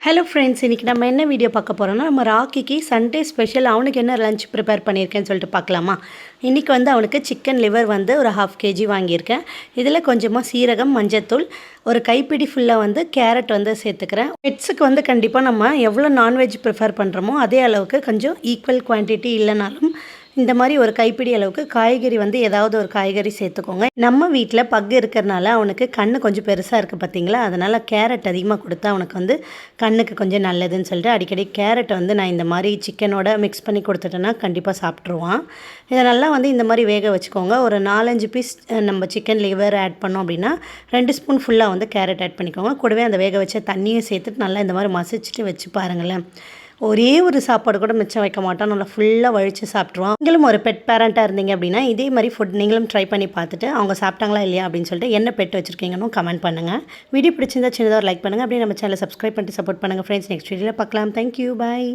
Hello friends, இன்றைக்கி நம்ம என்ன வீடியோ பார்க்க போகிறோம்னா, நம்ம ராக்கிக்கு சண்டே ஸ்பெஷல் அவனுக்கு என்ன லஞ்ச் ப்ரிப்பேர் பண்ணியிருக்கேன்னு சொல்லிட்டு பார்க்கலாமா. இன்றைக்கி அவனுக்கு சிக்கன் லிவர் ஒரு 1/2 kg வாங்கியிருக்கேன். இதில் கொஞ்சமாக சீரகம், மஞ்சத்தூள், ஒரு கைப்பிடி ஃபுல்லாக கேரட் சேர்த்துக்கிறேன். பெட்ஸுக்கு கண்டிப்பாக நம்ம எவ்வளோ நான்வெஜ் ப்ரிஃபர் பண்ணுறோமோ அதே அளவுக்கு கொஞ்சம் ஈக்குவல் குவான்டிட்டி இல்லைனாலும் இந்த மாதிரி ஒரு கைப்பிடி அளவுக்கு காய்கறி ஏதாவது ஒரு காய்கறி சேர்த்துக்கோங்க. நம்ம வீட்டில் பக்கு இருக்கிறனால அவனுக்கு கண் கொஞ்சம் பெருசாக இருக்குது பார்த்தீங்களா, அதனால் கேரட் அதிகமாக கொடுத்தா அவனுக்கு கண்ணுக்கு கொஞ்சம் நல்லதுன்னு சொல்லிட்டு அடிக்கடி கேரட் நான் இந்த மாதிரி சிக்கனோட மிக்ஸ் பண்ணி கொடுத்துட்டேன்னா கண்டிப்பாக சாப்பிட்ருவான். இதை நல்லா இந்த மாதிரி வேக வச்சுக்கோங்க. ஒரு 4-5 பீஸ் நம்ம சிக்கன் லிவர் ஆட் பண்ணோம் அப்படின்னா 2 ஸ்பூன் ஃபுல்லாக கேரட் ஆட் பண்ணிக்கோங்க. கூடவே அந்த வேக வச்ச தண்ணியை சேர்த்துட்டு நல்லா இந்த மாதிரி மசிச்சுட்டு வச்சு பாருங்களேன். ஒரே ஒரு சாப்பாடு கூட மிச்சம் வைக்க மாட்டோம், நல்லா ஃபுல்லாக வழித்து சாப்பிட்ருவோம். நீங்களும் ஒரு பெட் பேரண்ட்டாக இருந்தீங்க அப்படின்னா இதே மாதிரி ஃபுட் நீங்களும் ட்ரை பண்ணி பார்த்துட்டு அவங்க சாப்பிட்டாங்களா இல்லையா அப்படின்னு சொல்லிட்டு என்ன பெட் வச்சுருக்கீங்கன்னு கமெண்ட் பண்ணுங்கள். வீடியோ பிடிச்சிருந்தா சின்னதாக ஒரு லைக் பண்ணுங்கள். அப்படியே நம்ம சேனலை சப்ஸ்கிரைப் பண்ணிட்டு சப்போர்ட் பண்ணுங்கள் ஃப்ரெண்ட்ஸ். நெக்ஸ்ட் வீடியோவில் பார்க்கலாம். தேங்க்யூ, பாய்.